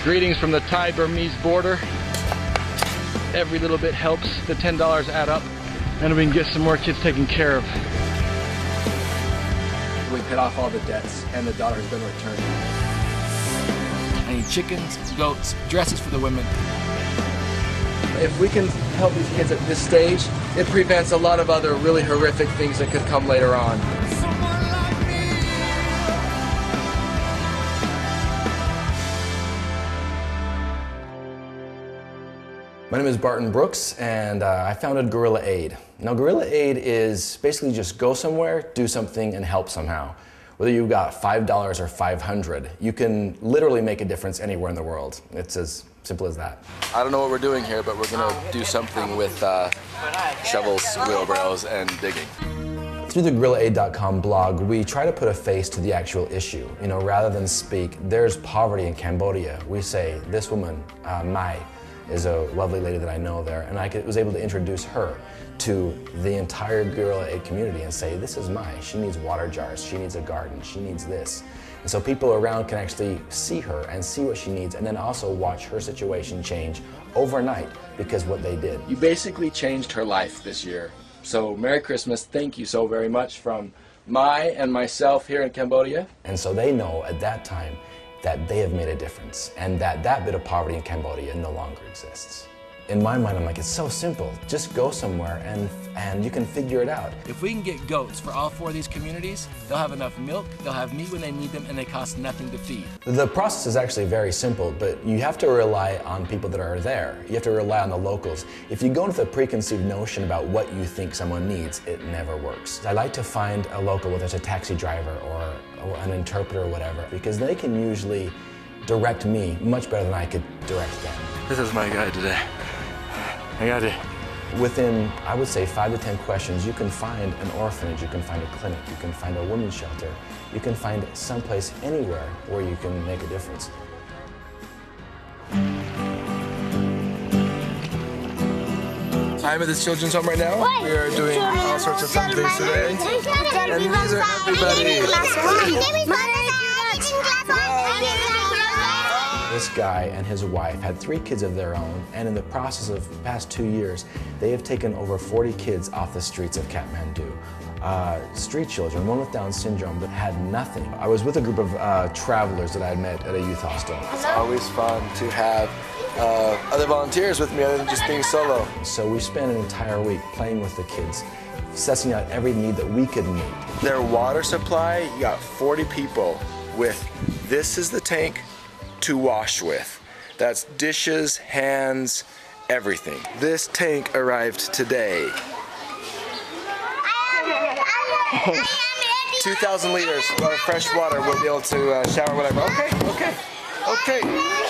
Greetings from the Thai-Burmese border. Every little bit helps. The $10 add up, and we can get some more kids taken care of. We paid off all the debts, and the daughter has been returned. I need chickens, goats, dresses for the women. If we can help these kids at this stage, it prevents a lot of other really horrific things that could come later on. My name is Barton Brooks, and I founded Guerrilla Aid. Now, Guerrilla Aid is basically just go somewhere, do something, and help somehow. Whether you've got $5 or 500, you can literally make a difference anywhere in the world. It's as simple as that. I don't know what we're doing here, but we're gonna do something with shovels, wheelbarrows, and digging. Through the GuerrillaAid.com blog, we try to put a face to the actual issue. You know, rather than speak, there's poverty in Cambodia. We say, this woman, Mai, is a lovely lady that I know there, and I was able to introduce her to the entire Guerrilla Aid community and say, this is Mai, she needs water jars, she needs a garden, she needs this. And so people around can actually see her and see what she needs, and then also watch her situation change overnight because what they did. You basically changed her life this year. So Merry Christmas, thank you so very much from Mai and myself here in Cambodia. And so they know at that time that they have made a difference and that that bit of poverty in Cambodia no longer exists. In my mind, I'm like, it's so simple. Just go somewhere and you can figure it out. If we can get goats for all 4 of these communities, they'll have enough milk, they'll have meat when they need them, and they cost nothing to feed. The process is actually very simple, but you have to rely on people that are there. You have to rely on the locals. If you go with a preconceived notion about what you think someone needs, it never works. I like to find a local, whether it's a taxi driver or an interpreter or whatever, because they can usually direct me much better than I could direct them. This is my guy today. I got it. Within, I would say, 5 to 10 questions, you can find an orphanage, you can find a clinic, you can find a women's shelter, you can find someplace anywhere where you can make a difference. I'm at this children's home right now. We are doing all sorts of fun things today. And these are everybody. This guy and his wife had 3 kids of their own, and in the process of the past 2 years, they have taken over 40 kids off the streets of Kathmandu. Street children, one with Down syndrome that had nothing. I was with a group of travelers that I had met at a youth hostel. It's always fun to have other volunteers with me other than just being solo. So we spent an entire week playing with the kids, sussing out every need that we could meet. Their water supply, you got 40 people with, this is the tank to wash with. That's dishes, hands, everything. This tank arrived today. 2,000 liters of fresh water. We'll be able to shower, whatever. Okay.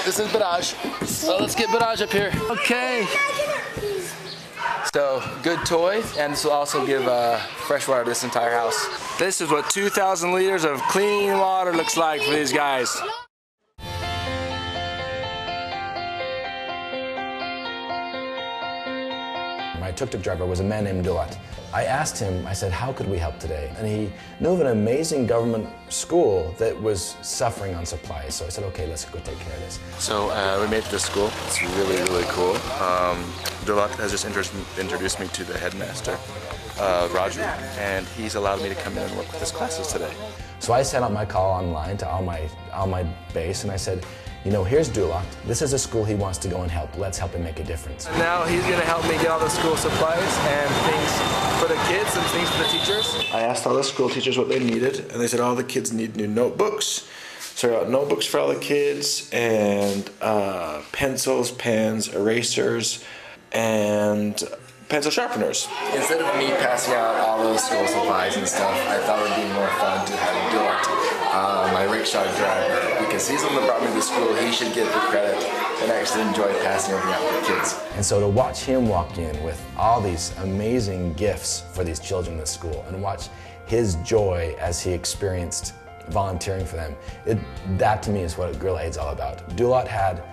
This is Barrage. So let's get Barrage up here. Okay. So, good toy, and this will also give fresh water to this entire house. This is what 2,000 liters of clean water looks like for these guys. My tuk-tuk driver was a man named Dulat. I asked him, I said, how could we help today? And he knew of an amazing government school that was suffering on supplies. So I said, okay, let's go take care of this. So we made it to the school. It's really, really cool. Dulat has just introduced me to the headmaster, Raju, and he's allowed me to come in and work with his classes today. So I sent out my call online to all my base, and I said, you know, here's Dulat. This is a school he wants to go and help. Let's help him make a difference. Now he's going to help me get all the school supplies and things for the kids and things for the teachers. I asked all the school teachers what they needed, and they said all the kids need new notebooks. So I got notebooks for all the kids, and pencils, pens, erasers, and pencil sharpeners. Instead of me passing out all those school supplies and stuff, I thought it would be more fun to have Dulat, my rickshaw driver, because he's the one that brought me to school. He should get the credit and actually enjoy passing everything out to the kids. And so to watch him walk in with all these amazing gifts for these children at school and watch his joy as he experienced volunteering for them, that to me is what Guerrilla Aid's all about. Dulat had,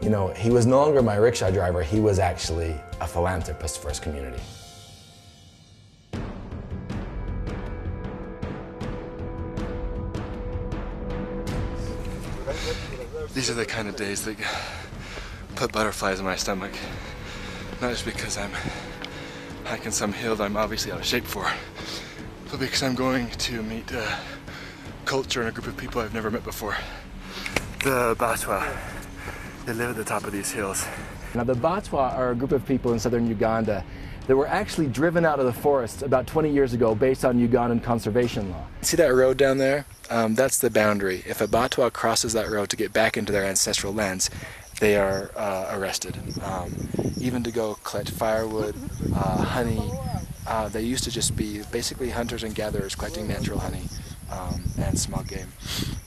you know, he was no longer my rickshaw driver, he was actually a philanthropist for his community. These are the kind of days that put butterflies in my stomach. Not just because I'm hiking some hill that I'm obviously out of shape for, but because I'm going to meet a culture and a group of people I've never met before. The Batwa, they live at the top of these hills. Now the Batwa are a group of people in southern Uganda that were actually driven out of the forests about 20 years ago based on Ugandan conservation law. See that road down there? That's the boundary. If a Batwa crosses that road to get back into their ancestral lands, they are arrested. Even to go collect firewood, honey, they used to just be basically hunters and gatherers collecting natural honey and small game.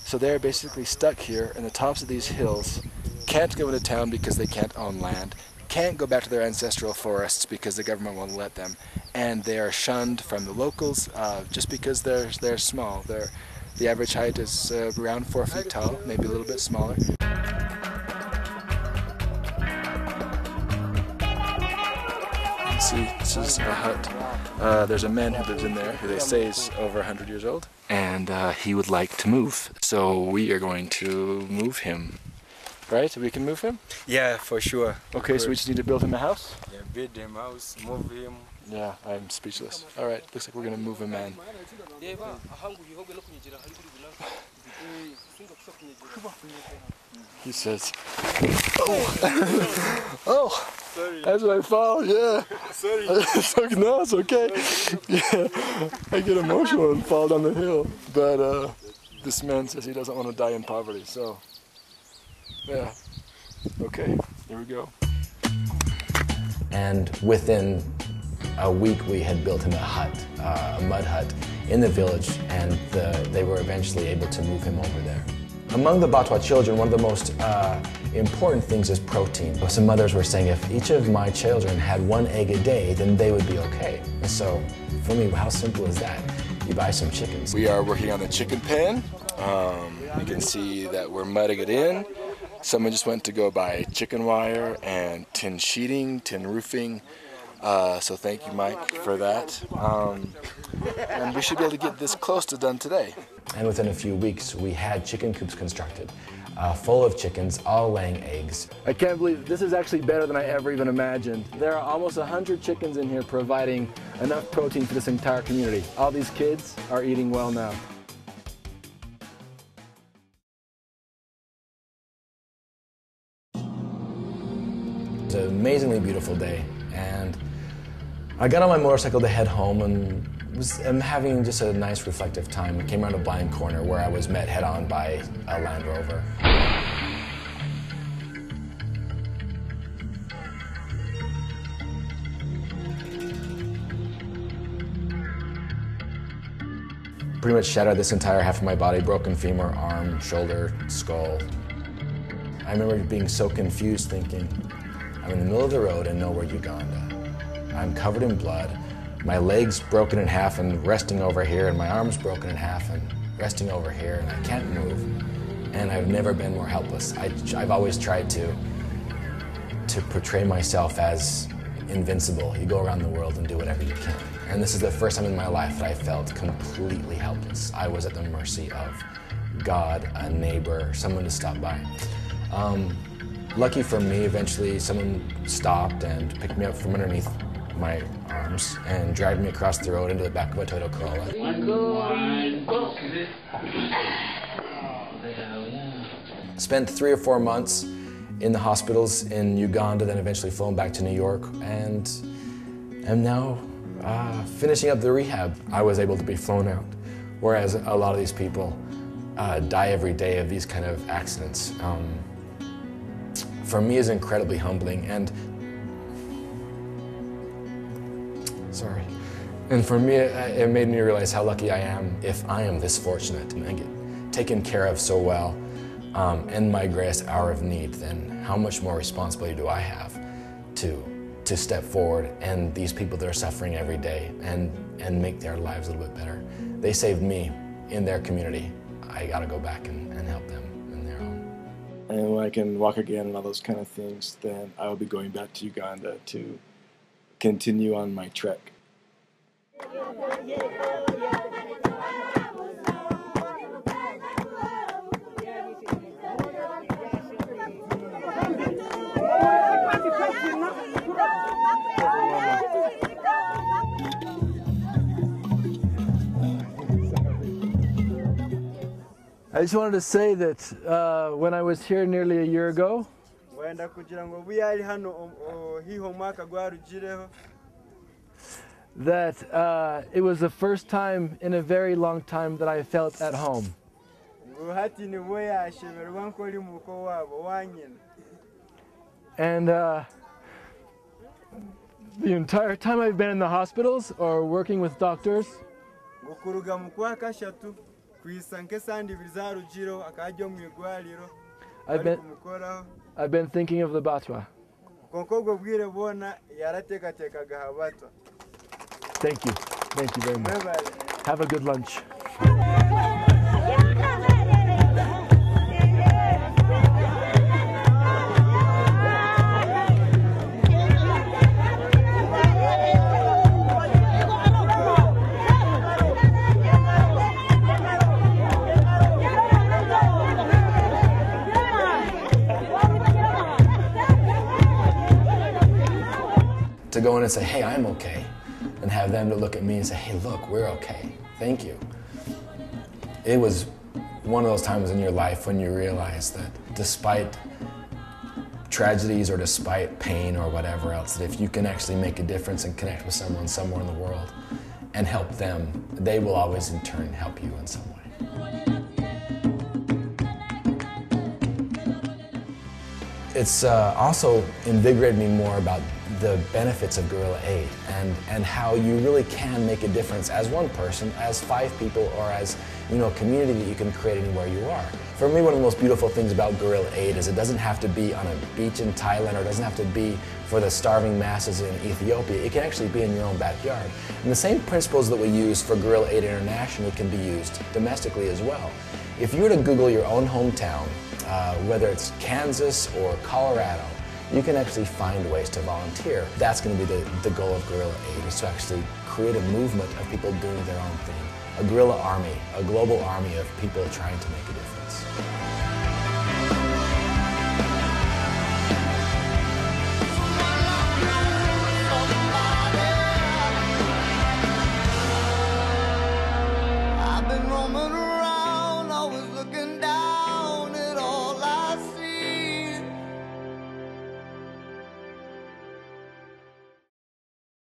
So they're basically stuck here in the tops of these hills, can't go into town because they can't own land, can't go back to their ancestral forests because the government won't let them, and they are shunned from the locals just because they're small. The average height is around 4 feet tall, maybe a little bit smaller. See, this is a hut. There's a man who lives in there who they say is over 100 years old, and he would like to move. So we are going to move him. Right? We can move him? Yeah, for sure. Okay, so we just need to build him a house? Yeah, build him a house, move him. Yeah, I'm speechless. Alright, looks like we're gonna move a man. He says, oh! Oh! Sorry. That's what I found, yeah. Sorry. No, it's okay. Yeah, I get emotional and fall down the hill. But this man says he doesn't want to die in poverty, so yeah. Okay, here we go. And within a week, we had built him a hut, a mud hut in the village, and they were eventually able to move him over there. Among the Batwa children, one of the most important things is protein. Some mothers were saying if each of my children had 1 egg a day, then they would be okay. And so, for me, how simple is that? You buy some chickens. We are working on the chicken pen. You can see that we're mudding it in. Someone just went to go buy chicken wire and tin sheeting, tin roofing. So thank you, Mike, for that. And we should be able to get this close to done today. And within a few weeks, we had chicken coops constructed, full of chickens, all laying eggs. I can't believe this is actually better than I ever even imagined. There are almost 100 chickens in here providing enough protein for this entire community. All these kids are eating well now. It was an amazingly beautiful day, and I got on my motorcycle to head home and I'm having just a nice reflective time. I came around a blind corner where I was met head-on by a Land Rover. Pretty much shattered this entire half of my body, broken femur, arm, shoulder, skull. I remember being so confused thinking, I'm in the middle of the road in nowhere, Uganda. I'm covered in blood. My leg's broken in half and resting over here, and my arm's broken in half and resting over here, and I can't move. And I've never been more helpless. I've always tried to portray myself as invincible. You go around the world and do whatever you can. And this is the first time in my life that I felt completely helpless. I was at the mercy of God, a neighbor, someone to stop by. Lucky for me, eventually someone stopped and picked me up from underneath my arms and dragged me across the road into the back of a Toyota Corolla. Spent 3 or 4 months in the hospitals in Uganda, then eventually flown back to New York, and am now finishing up the rehab. I was able to be flown out, whereas a lot of these people die every day of these kind of accidents. For me, is incredibly humbling, and sorry. And for me, it made me realize how lucky I am if I am this fortunate and get taken care of so well in my greatest hour of need, then how much more responsibility do I have to step forward and these people that are suffering every day and make their lives a little bit better. They saved me in their community. I gotta go back and help them in their own. And when I can walk again and all those kind of things, then I will be going back to Uganda to continue on my trek. I just wanted to say that when I was here nearly a year ago, that it was the first time in a very long time that I felt at home. And the entire time I've been in the hospitals or working with doctors, I've been thinking of the Batwa. Thank you. Thank you very much. Have a good lunch. To go in and say, hey, I'm okay, and have them to look at me and say, hey, look, we're okay, thank you. It was one of those times in your life when you realize that despite tragedies or despite pain or whatever else, that if you can actually make a difference and connect with someone somewhere in the world and help them, they will always in turn help you in some way. It's also invigorated me more about the benefits of Guerrilla Aid and how you really can make a difference as one person, as 5 people, or as a community that you can create anywhere you are. For me, one of the most beautiful things about Guerrilla Aid is it doesn't have to be on a beach in Thailand, or it doesn't have to be for the starving masses in Ethiopia. It can actually be in your own backyard. And the same principles that we use for Guerrilla Aid internationally can be used domestically as well. If you were to Google your own hometown, whether it's Kansas or Colorado, you can actually find ways to volunteer. That's going to be the goal of Guerrilla Aid, is to actually create a movement of people doing their own thing. A guerrilla army, a global army of people trying to make a difference.